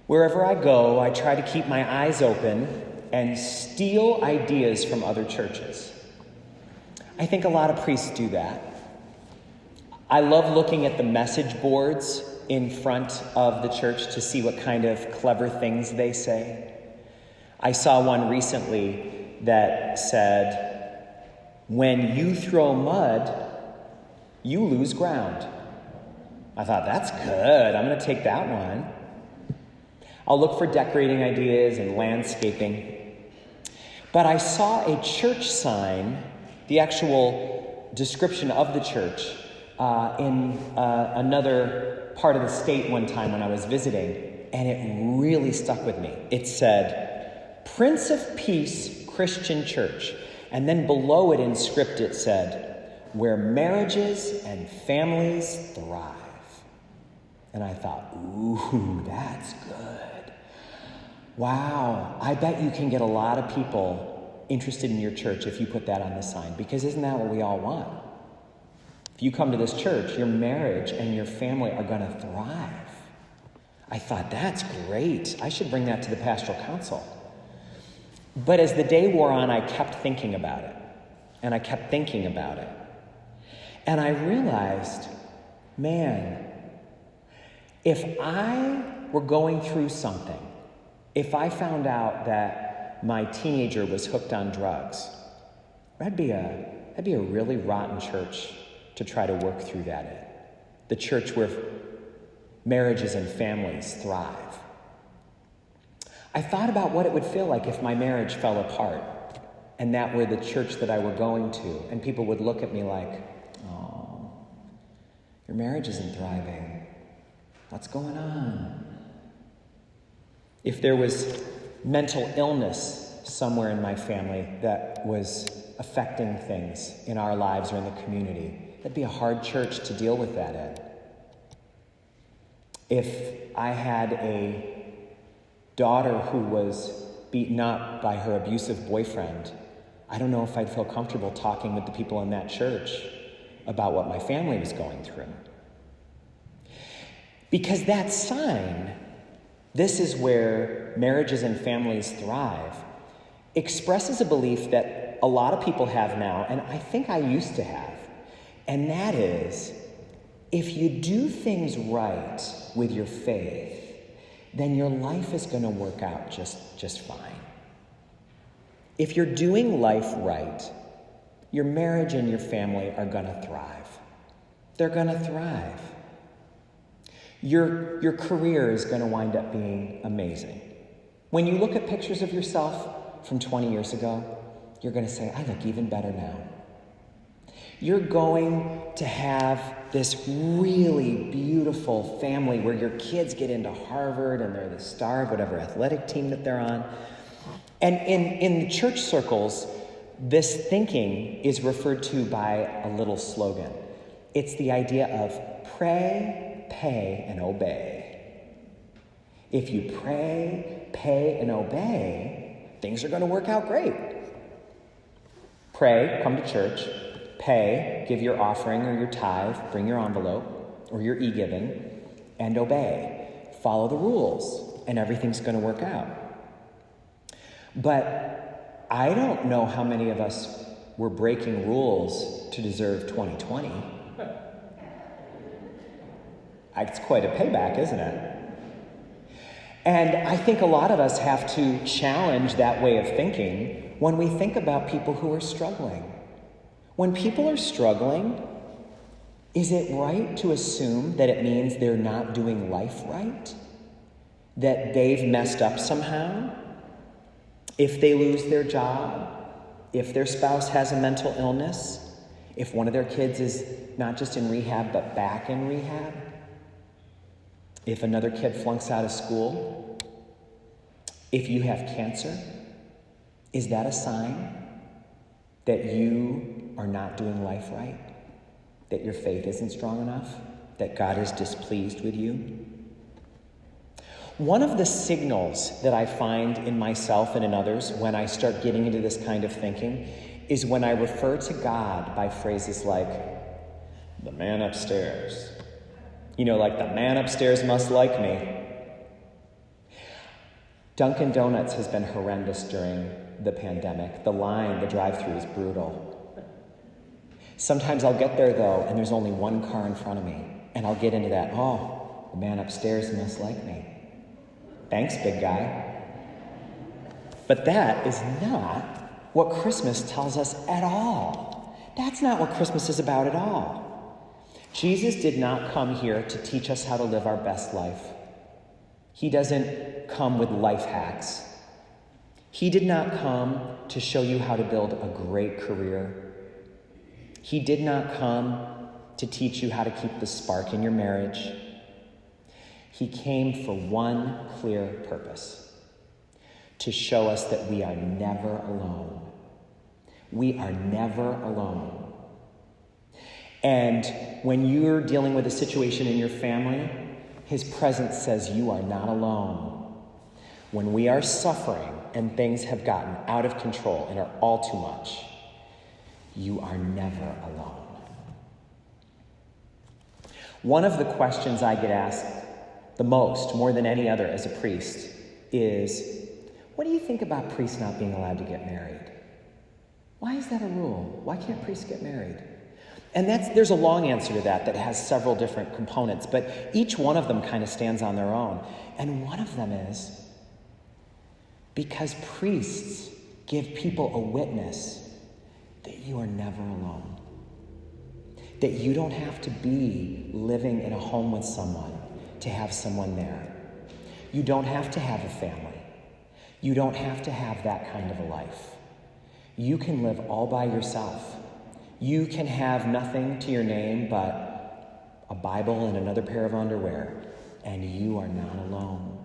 Wherever I go, I try to keep my eyes open and steal ideas from other churches. I think a lot of priests do that. I love looking at the message boards in front of the church to see what kind of clever things they say. I saw one recently that said, "When you throw mud, you lose ground." I thought, that's good. I'm going to take that one. I'll look for decorating ideas and landscaping. But I saw a church sign, the actual description of the church, in another part of the state one time when I was visiting, and it really stuck with me. It said, "Prince of Peace Christian Church." And then below it in script it said, "Where marriages and families thrive." And I thought, ooh, that's good. Wow, I bet you can get a lot of people interested in your church if you put that on the sign, because isn't that what we all want? If you come to this church, your marriage and your family are going to thrive. I thought, that's great. I should bring that to the pastoral council. But as the day wore on, I kept thinking about it. And I kept thinking about it. And I realized, man, if I were going through something, if I found out that my teenager was hooked on drugs, that'd be a really rotten church to try to work through that in. The church where marriages and families thrive. I thought about what it would feel like if my marriage fell apart and that were the church that I were going to, and people would look at me like, "Oh, your marriage isn't thriving. What's going on?" If there was mental illness somewhere in my family that was affecting things in our lives or in the community, that'd be a hard church to deal with that in. If I had a daughter who was beaten up by her abusive boyfriend, I don't know if I'd feel comfortable talking with the people in that church about what my family was going through. Because that sign, "This is where marriages and families thrive," expresses a belief that a lot of people have now, and I think I used to have. And that is, if you do things right with your faith, then your life is going to work out just fine. If you're doing life right, your marriage and your family are going to thrive. They're going to thrive. Your career is going to wind up being amazing. When you look at pictures of yourself from 20 years ago, you're going to say, "I look even better now." You're going to have this really beautiful family where your kids get into Harvard and they're the star of whatever athletic team that they're on. And in the church circles, this thinking is referred to by a little slogan. It's the idea of pray, pay, and obey. If you pray, pay, and obey, things are going to work out great. Pray, come to church. Pay, give your offering or your tithe, bring your envelope or your e-giving, and obey. Follow the rules, and everything's going to work out. But I don't know how many of us were breaking rules to deserve 2020. It's quite a payback, isn't it? And I think a lot of us have to challenge that way of thinking when we think about people who are struggling. When people are struggling, is it right to assume that it means they're not doing life right? That they've messed up somehow? If they lose their job, if their spouse has a mental illness, if one of their kids is not just in rehab, but back in rehab, if another kid flunks out of school, if you have cancer, is that a sign that you are not doing life right? That your faith isn't strong enough? That God is displeased with you? One of the signals that I find in myself and in others when I start getting into this kind of thinking is when I refer to God by phrases like, "the man upstairs." You know, like, "the man upstairs must like me." Dunkin' Donuts has been horrendous during the pandemic. The line, the drive-thru is brutal. Sometimes I'll get there though, and there's only one car in front of me, and I'll get into that, oh, the man upstairs must like me. Thanks, big guy. But that is not what Christmas tells us at all. That's not what Christmas is about at all. Jesus did not come here to teach us how to live our best life. He doesn't come with life hacks. He did not come to show you how to build a great career. He did not come to teach you how to keep the spark in your marriage. He came for one clear purpose: to show us that we are never alone. We are never alone. And when you're dealing with a situation in your family, his presence says you are not alone. When we are suffering and things have gotten out of control and are all too much, you are never alone. One of the questions I get asked the most, more than any other as a priest, is, what do you think about priests not being allowed to get married? Why is that a rule? Why can't priests get married? And there's a long answer to that has several different components, but each one of them kind of stands on their own. And one of them is because priests give people a witness that you are never alone. That you don't have to be living in a home with someone to have someone there. You don't have to have a family. You don't have to have that kind of a life. You can live all by yourself. You can have nothing to your name but a Bible and another pair of underwear, and you are not alone.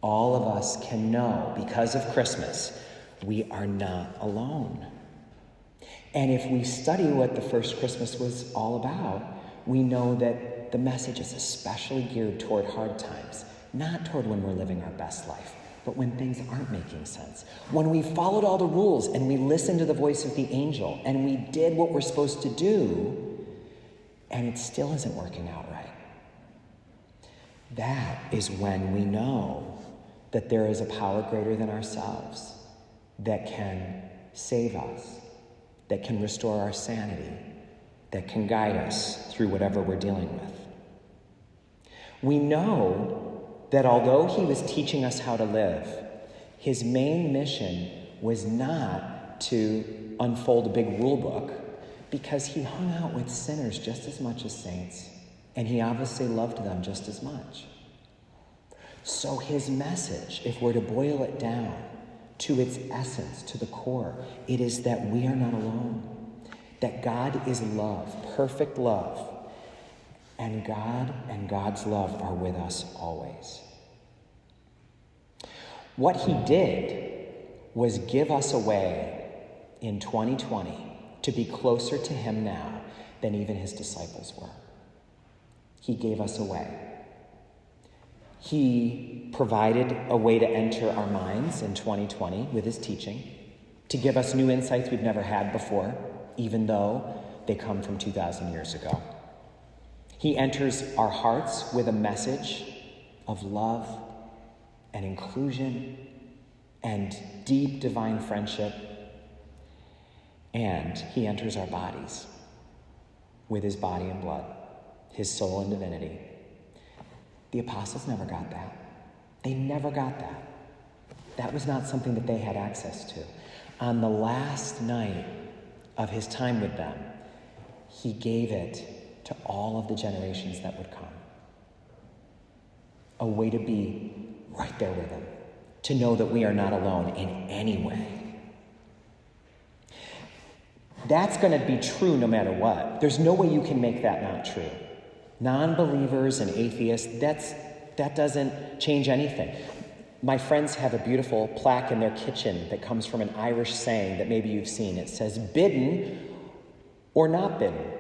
All of us can know, because of Christmas, we are not alone. And if we study what the first Christmas was all about, we know that the message is especially geared toward hard times, not toward when we're living our best life, but when things aren't making sense. When we followed all the rules and we listened to the voice of the angel and we did what we're supposed to do, and it still isn't working out right. That is when we know that there is a power greater than ourselves that can save us, that can restore our sanity, that can guide us through whatever we're dealing with. We know that although he was teaching us how to live, his main mission was not to unfold a big rule book, because he hung out with sinners just as much as saints, and he obviously loved them just as much. So his message, if we're to boil it down to its essence, to the core, it is that we are not alone, that God is love, perfect love, and God and God's love are with us always. What he did was give us a way in 2020 to be closer to him now than even his disciples were. He gave us a way. He provided a way to enter our minds in 2020 with his teaching, to give us new insights we've never had before, even though they come from 2,000 years ago. He enters our hearts with a message of love and inclusion and deep divine friendship. And he enters our bodies with his body and blood, his soul and divinity. The apostles never got that. They never got that. That was not something that they had access to. On the last night of his time with them, he gave it to all of the generations that would come. A way to be right there with him, to know that we are not alone in any way. That's going to be true no matter what. There's no way you can make that not true. Non-believers and atheists, that doesn't change anything. My friends have a beautiful plaque in their kitchen that comes from an Irish saying that maybe you've seen. It says, bidden or not bidden,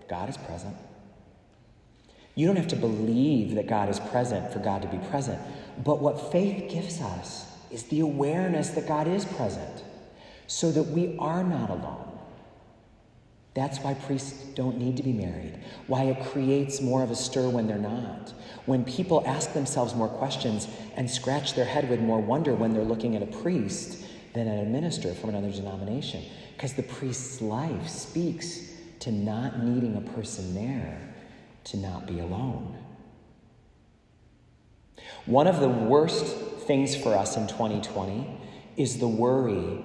God is present. You don't have to believe that God is present for God to be present. But what faith gives us is the awareness that God is present, so that we are not alone. That's why priests don't need to be married, why it creates more of a stir when they're not. When people ask themselves more questions and scratch their head with more wonder when they're looking at a priest than at a minister from another denomination. Because the priest's life speaks to not needing a person there to not be alone. One of the worst things for us in 2020 is the worry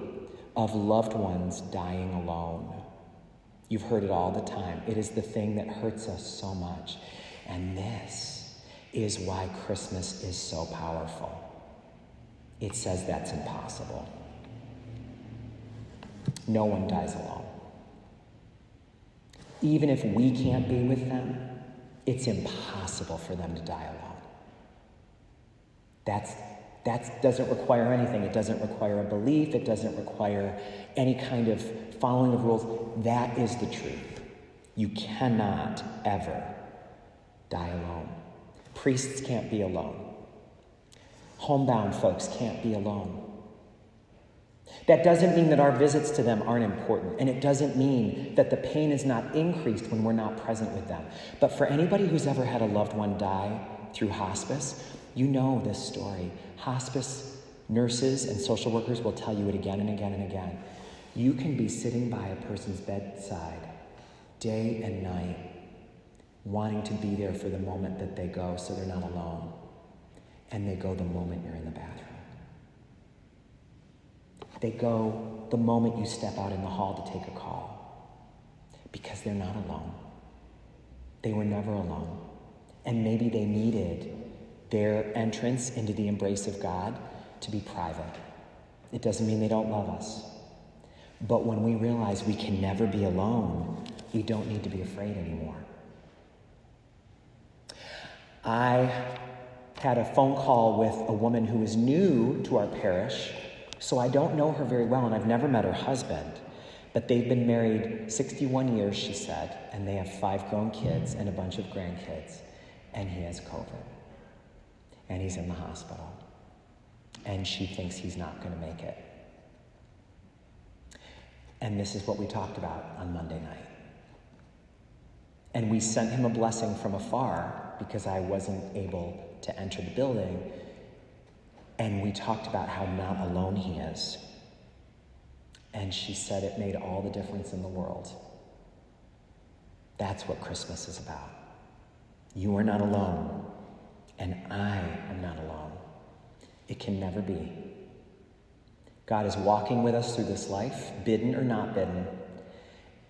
of loved ones dying alone. You've heard it all the time. It is the thing that hurts us so much. And this is why Christmas is so powerful. It says that's impossible. No one dies alone. Even if we can't be with them, it's impossible for them to die alone. That doesn't require anything. It doesn't require a belief. It doesn't require any kind of following of rules. That is the truth. You cannot ever die alone. Priests can't be alone. Homebound folks can't be alone. That doesn't mean that our visits to them aren't important, and it doesn't mean that the pain is not increased when we're not present with them. But for anybody who's ever had a loved one die through hospice, you know this story. Hospice nurses and social workers will tell you it again and again and again. You can be sitting by a person's bedside day and night, wanting to be there for the moment that they go so they're not alone. And they go the moment you're in the bathroom. They go the moment you step out in the hall to take a call. Because they're not alone. They were never alone. And maybe they needed their entrance into the embrace of God to be private. It doesn't mean they don't love us. But when we realize we can never be alone, we don't need to be afraid anymore. I had a phone call with a woman who is new to our parish, so I don't know her very well, and I've never met her husband. But they've been married 61 years, she said, and they have 5 grown kids and a bunch of grandkids, and he has COVID. And he's in the hospital. And she thinks he's not going to make it. And this is what we talked about on Monday night. And we sent him a blessing from afar because I wasn't able to enter the building. And we talked about how not alone he is. And she said it made all the difference in the world. That's what Christmas is about. You are not alone. And I am not alone. It can never be. God is walking with us through this life, bidden or not bidden,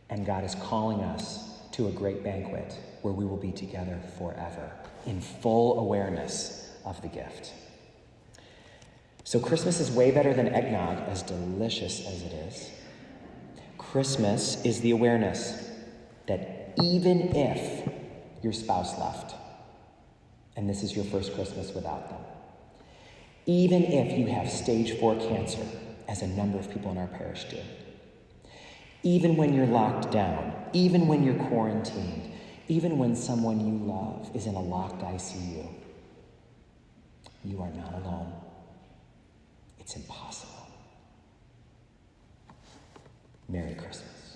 and God is calling us to a great banquet where we will be together forever in full awareness of the gift. So Christmas is way better than eggnog, as delicious as it is. Christmas is the awareness that even if your spouse left, and this is your first Christmas without them, even if you have stage 4 cancer, as a number of people in our parish do, even when you're locked down, even when you're quarantined, even when someone you love is in a locked ICU, you are not alone. It's impossible. Merry Christmas.